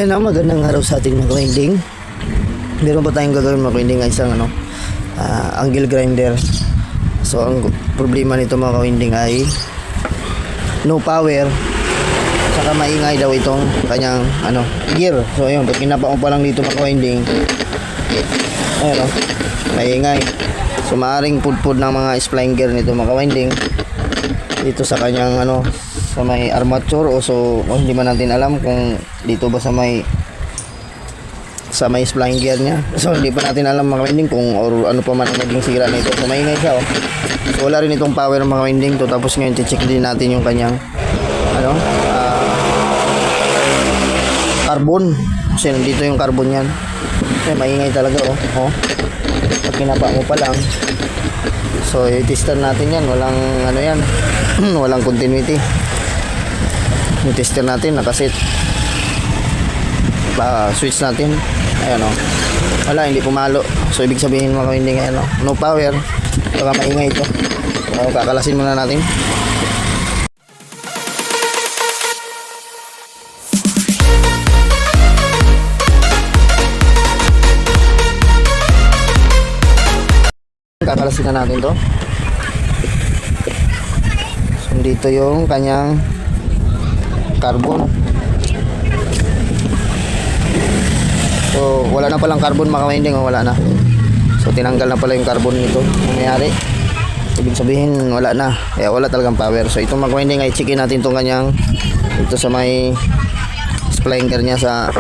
Yan ang magandang araw sa ating mga winding. Meron pa tayong gagawin mga winding, isang angle grinder. So ang problema nito mga winding ay no power, saka maingay daw itong kanyang gear. So ayun, pag kinapa mo pa lang dito mga winding, ayun maingay. So maaring pudpud ng mga spline gear nito mga winding dito sa kanyang sa may armature, o so hindi man natin alam kung dito ba sa may spline gear niya. So hindi pa natin alam mga winding kung or ano pa man ang maging sira nito. So maingay siya So wala rin itong power mga winding to. Tapos ngayon check din natin yung kanyang carbon. Kasi nandito yung carbon yan. So maingay talaga pag kinapa mo pa lang. So i-tester natin yan. Walang yan walang continuity. I-tester natin, nakasit switch natin, ayan wala, hindi pumalo. So ibig sabihin mga winding no power, baka maingay ito. So kakalasin muna natin. Kakalasin na natin to. So dito yung kanyang carbon. So wala na palang carbon mga winding, wala na. So tinanggal na pala yung carbon nito. Nangyari, ibig sabihin wala na, kaya wala talagang power. So itong mga winding ay checkin natin itong kanyang ito sa may spline gear niya sa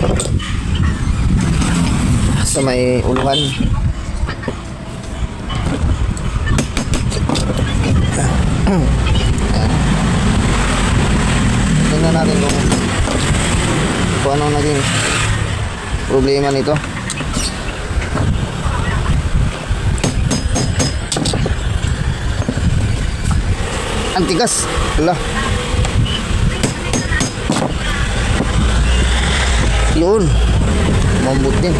may uluhan. Tingnan natin kung ano naging problema nito. Antigas. Wala. Yun. Mambut din.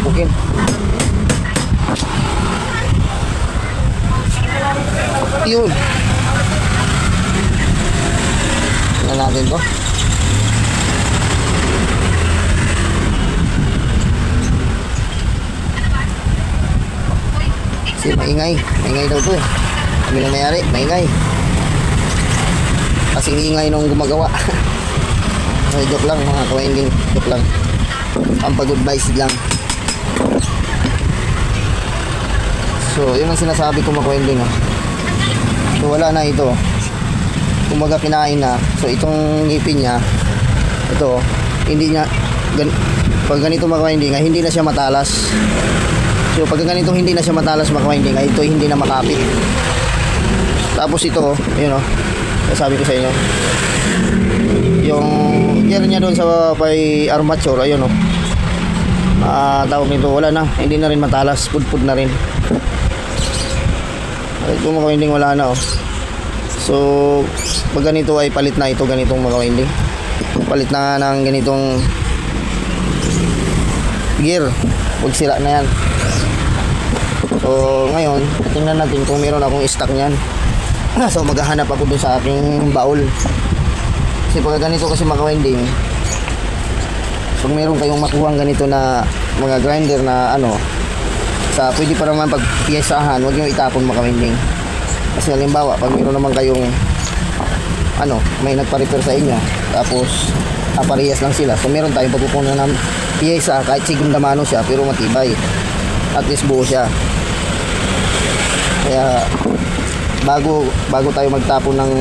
Pupukin. Yun. Tingnan natin to. Kasi maingay daw to kami na mayari, maingay kasi ingay nung gumagawa. Okay, joke lang mga ka-winding, joke lang, pampag-advise lang. So yun ang sinasabi ko mga ka-winding So wala na ito, kumaga kinain na. So itong ngipin niya ito, hindi niya pag ganito mga ka-winding hindi na siya matalas. So pag ganitong hindi na siya matalas mga winding, ito hindi na makapit. Tapos ito, yun sabi ko sa inyo, yung gear niya doon sa may armature, ayun tawag nito, wala na, hindi na rin matalas, pudpud na rin. Ito mga winding, wala na So pag ganito ay palit na ito, ganitong mga winding, palit na ng ganitong gear, huwag sira na yan. So ngayon tingnan natin kung meron akong stock niyan. So maghahanap ako dun sa aking baul. Kasi pag ganito kasi mga winding, pag meron kayong makuhang ganito na mga grinder na pwede pa naman pag piyesahan, huwag nyo itapon mga winding. Kasi halimbawa pag meron naman kayong may nagpa-repair sa inyo, tapos aparehas lang sila, so meron tayong pagkukunan ng piyesa, kahit segunda mano siya pero matibay, at least buo siya. Kaya bago tayo magtapon ng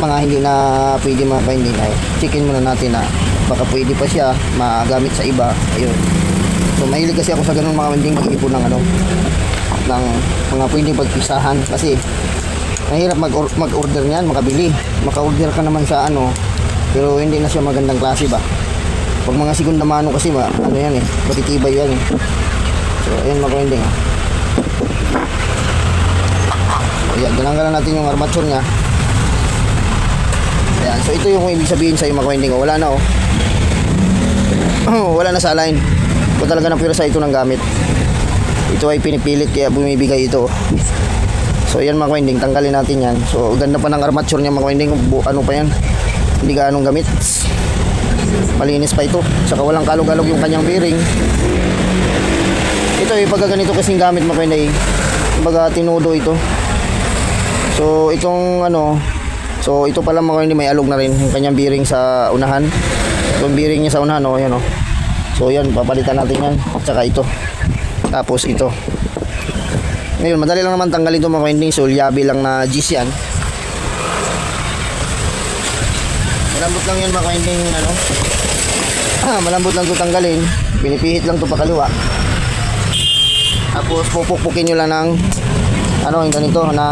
mga hindi na pwede mga winding, ay checkin muna natin na baka pwede pa siya magamit sa iba. Ayun. So mahilig kasi ako sa ganung mga winding, mag-ipon ng ng mga pwedeng pagpisahan, kasi mahirap mag-order niyan, makabili. Maka-order ka naman sa pero hindi na siya magandang klase ba. Pag mga segunda mano kasi yan matitibay yan So ayun mga winding. Ayan, tinanggalan natin yung armature nya. Ayan, so ito yung ibig sabihin sa mga winding, wala na wala na sa line. Kung talaga ng pwersa ito ng gamit, ito ay pinipilit, kaya bumibigay ito. So yan mga winding, tanggalin natin yan. So ganda pa ng armature niya mga winding, ano pa yan, Hindi gaanong gamit. Malinis pa ito. Saka walang kalog-kalog yung kanyang bearing. Ito pagka ganito kasing gamit mo kayo kumbaga tinudo ito. So itong so ito pala mga hindi may alog na rin yung kanyang bearing sa unahan. Yung bearing niya sa unahan yan So yan, papalitan natin yan. At saka ito. Tapos ito. Ngayon, madali lang naman tanggalin ito mga winding. So liabi lang na G's yan. Malambot lang yan mga winding malambot lang ito tanggalin. Pinipihit lang ito pa kaliwa. Tapos pupukpukin nyo lang ng yung ganito na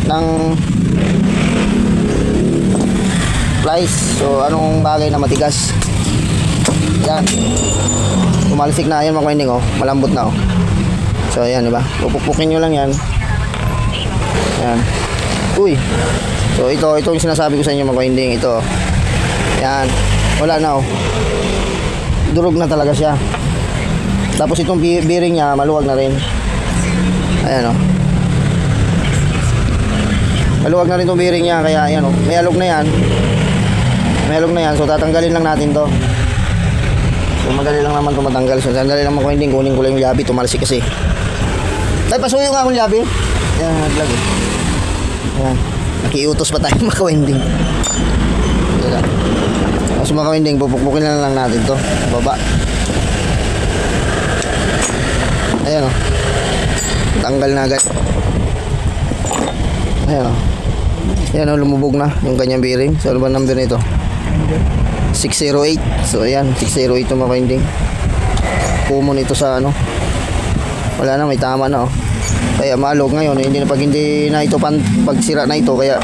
ng plies. So anong bagay na matigas. Yan. Tumalisik na yan mga winding malambot na So ayan, diba? Pupukpukin nyo lang yan. Ayan. Uy. So ito yung sinasabi ko sa inyo mga winding. Ito. Yan. Wala na Durog na talaga siya. Tapos itong bearing niya maluwag na rin. Ayan maluwag na rin itong bearing niya. Kaya ayan may alog na yan. May alog na yan. So tatanggalin lang natin to. So madali lang naman ito matanggal. So sandali lang mga winding. Kunin ko lang yung labi. Tumalsik kasi. Ay, pasuyo nga akong labi. Ayan, naglag Ayan. Nakiutos pa tayo mga winding. Ayan. So mga winding, pupukpukin lang natin to. Baba. Ayan tanggal na agad. Ayan lumubog na yung kanyang bearing. So ano ba number nito? 608. So ayan, 608 yung mga winding. Common ito sa wala na, may tama na Kaya malog ngayon, hindi na ito pag sira na ito. Kaya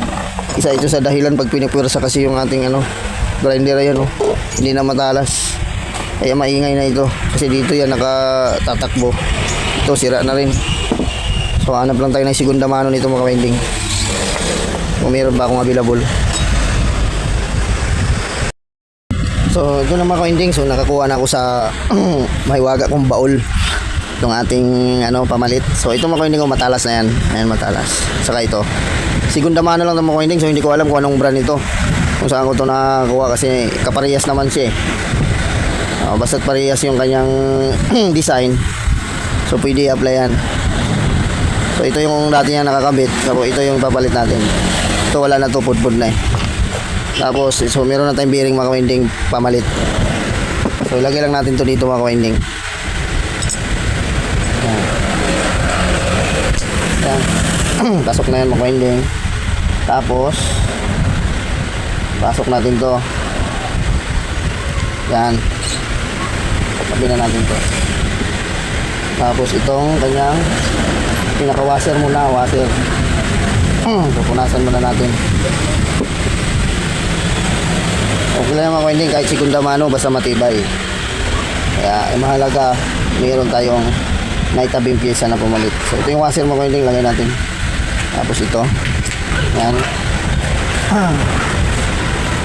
isa ito sa dahilan pag pinipwersa kasi yung ating grinder ayan hindi na matalas. Kaya maingay na ito. Kasi dito yan nakatatakbo. Ito sira na rin. So hanap lang tayo ng segunda mano nito mga winding. Kung meron ba akong available. So ito na mga winding. So nakakuha na ako sa mahiwaga kong baul. Itong ating pamalit. So ito mga winding matalas na yan. Ayan matalas. Saka ito. Segunda mano lang itong mga winding. So hindi ko alam kung anong brand ito. Kung saan ko ito nakakuha kasi kaparehas naman siya basta't parehas yung kanyang design. So pwede i-apply yan. So ito yung dati niya nakakabit. So ito yung papalit natin. Ito wala na to, pudpud na Tapos so meron na tayong bearing mga winding pamalit. So ilagay lang natin to dito mga winding. Yan. Pasok na yan mga winding. Tapos pasok natin to. Yan. Tabi na natin to. Tapos itong kanyang pinaka-washer muna, washer. Pupunasan muna natin. Okay lang mga winding kahit segunda mano basta matibay. Kaya mahalaga mayroon tayong naitabing pyesa na pumalit. So ito yung washer mga winding, lagay natin. Tapos ito. Yan.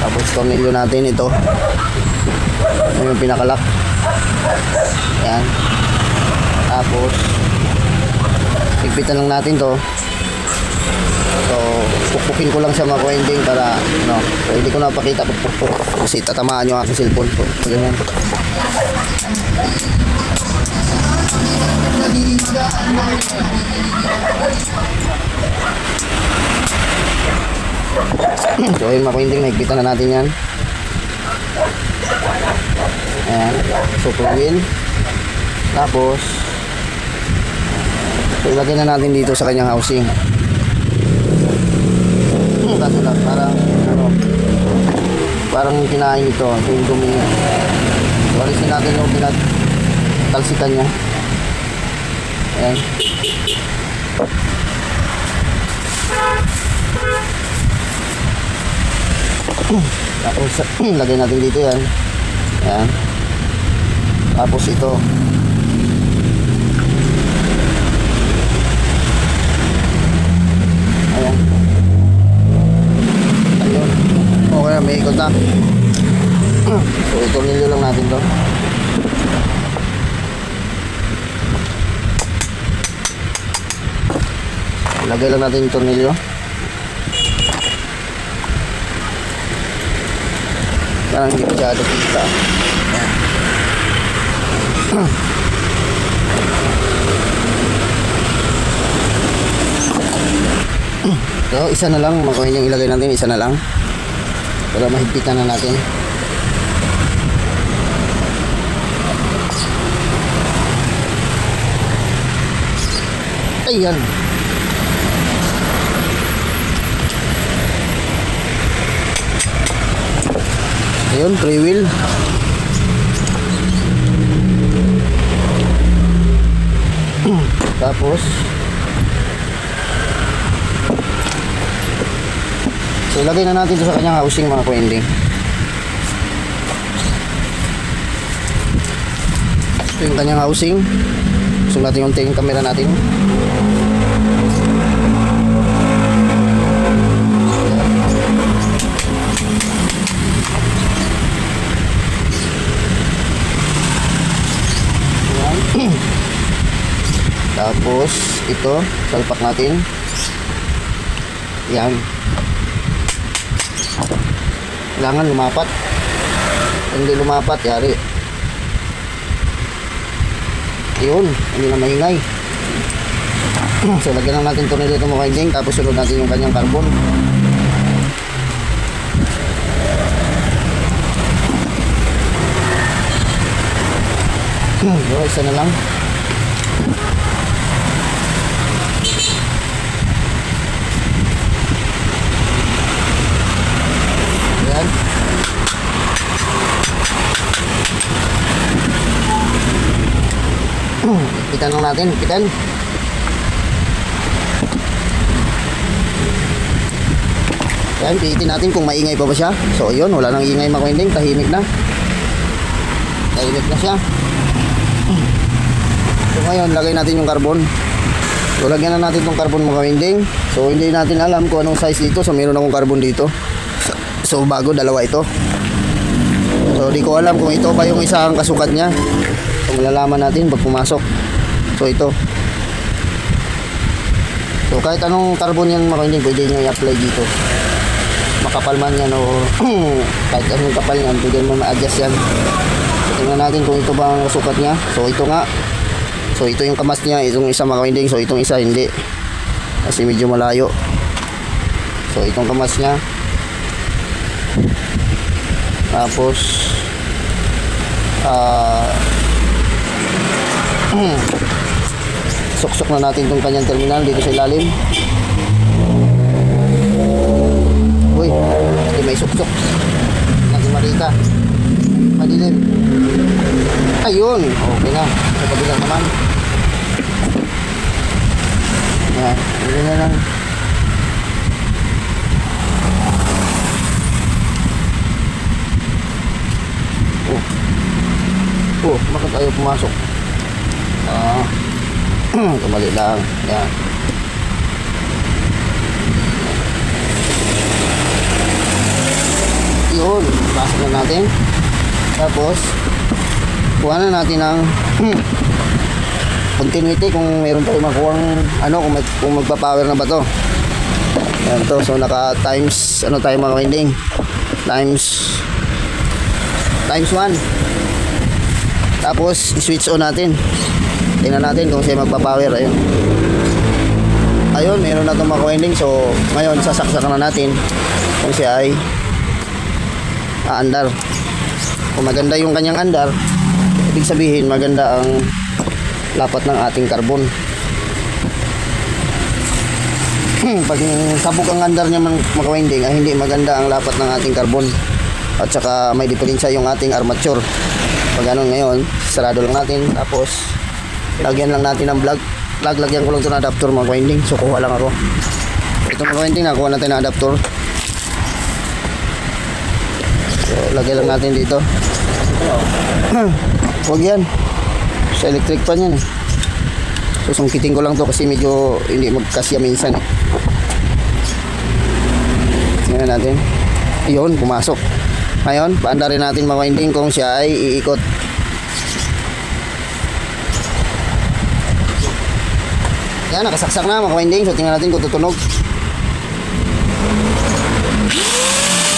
Tapos tornilyo natin ito. Ito yung pinaka-lock. Yan. Tapos higpitan lang natin to. So pukpukin ko lang siya mga winding para so, hindi ko na pakita pukpuk kasi tatamaan yung aking cellphone ko. So, ganyan. So ayun mga winding, higpitan na natin yan. Ayan, super wheel. Tapos so ilagay na natin dito sa kanyang housing. Kaso lang parang kinain ito yung dumi niya. Walisin natin yung talsikan niya. Ayan. Tapos lagay natin dito yan. Ayan. Tapos ito ayan. Ayun. Okay, may ikot na. So itornilyo lang natin to. Ilagay lang natin yung tornilyo. Parang hindi masyado kita. So, isa na lang. Makuhin yung ilagay natin. Isa na lang. Para mahigpitan na natin. Ayan. Ayun, free wheel. Tapos so ilagay na natin ito sa kanyang housing mga kuending. Ito yung kanyang housing. So natin yung tingin camera natin. Tapos ito salpak natin. Yan. Kailangan lumapat. Hindi lumapat, yari. Yun, hindi na maingay. So lagyan lang natin ito nito mga kaiding. Tapos sunod natin yung kanyang carbon. So isa na lang. Yan. Pitan lang natin, pitan. Yan, pihitin natin kung maingay pa ba siya. So yun, wala nang ingay mga kuending, tahimik na. Tahimik na siya. So ngayon, lagay natin yung carbon. So lagyan na natin itong carbon mga kuending. So hindi natin alam kung anong size dito. So meron akong carbon dito. So bago, dalawa ito. So di ko alam kung ito ba yung isang kasukat niya. So malalaman natin pag pumasok. So ito. So kahit anong carbon yan mga kuending, pwede nyo i-apply dito. Makapal man yan o kahit anong kapal yan, pwede mo ma-adjust yan. So tingnan natin kung ito ba ang kasukat niya. So ito nga. So ito yung kamas niya, itong isa mga kuending. So itong isa hindi. Kasi medyo malayo. So itong kamas niya. Tapos suksok na natin itong kanyang terminal dito sa ilalim. Uy, hindi may suksok. Natin marita. Madilim. Ayun, okay na. Sa kabila naman. Yan, hindi na lang. Oh, bakit ayaw pumasok? Kamali lang. Yan. Yun, pasok na natin. Tapos kuha na natin ng continuity kung mayroon tayo makuha ano, kung magpa-power na ba to. Yan to. So naka times ano tayo mga winding, times 1. Tapos switch on natin. Tingnan natin kung siya magpa-power. Ayun. Ayun, meron na itong mga winding. So ngayon sasaksakan na natin kung siya ay aandar. Kung maganda yung kanyang andar, ibig sabihin maganda ang lapat ng ating carbon. Pag sabog ang andar niya mga winding, ay hindi maganda ang lapat ng ating carbon. At saka may diferensya yung ating armature. Pag ganun ngayon, sarado lang natin. Tapos lagyan lang natin ng plug. Lagyan ko lang ito ng adapter mga winding. So kuha lang ako. Ito mga winding, nakuha natin ng adapter. So lagyan lang natin dito. Huwag yan. Sa electric pan yan. So sungkitin ko lang to kasi medyo hindi magkasya minsan. Tingnan natin. Iyon, pumasok. Ngayon, paandarin natin mga winding kung siya ay iikot. Yan, nakasaksak na mga winding. So tingnan natin kung tutunog.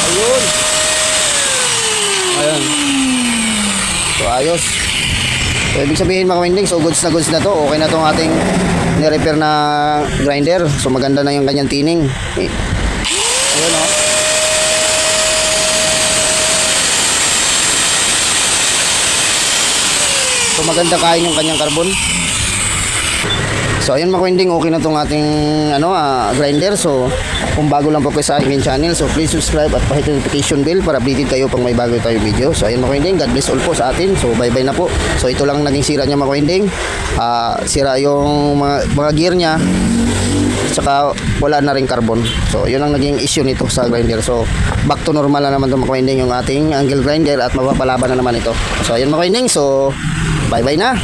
Ayun. ayos. So ibig sabihin mga winding, so goods na to. Okay na tong ating ni-repair na grinder. So maganda na yung kanyang tining. Ayun o. So maganda kain yung kanyang carbon. So ayun mga winding, okay na tong ating grinder. So kung bago lang po kayo sa aking channel, so please subscribe at pahit notification bell para updated kayo pag may bago tayong video. So ayun mga winding, God bless all po sa atin. So bye bye na po. So ito lang naging sira niya mga winding. Sira yung mga gear niya. Saka wala na rin carbon. So yun ang naging issue nito sa grinder. So back to normal na naman itong mga winding yung ating angle grinder at mapapalaban na naman ito. So ayun mga winding, so bye bye na.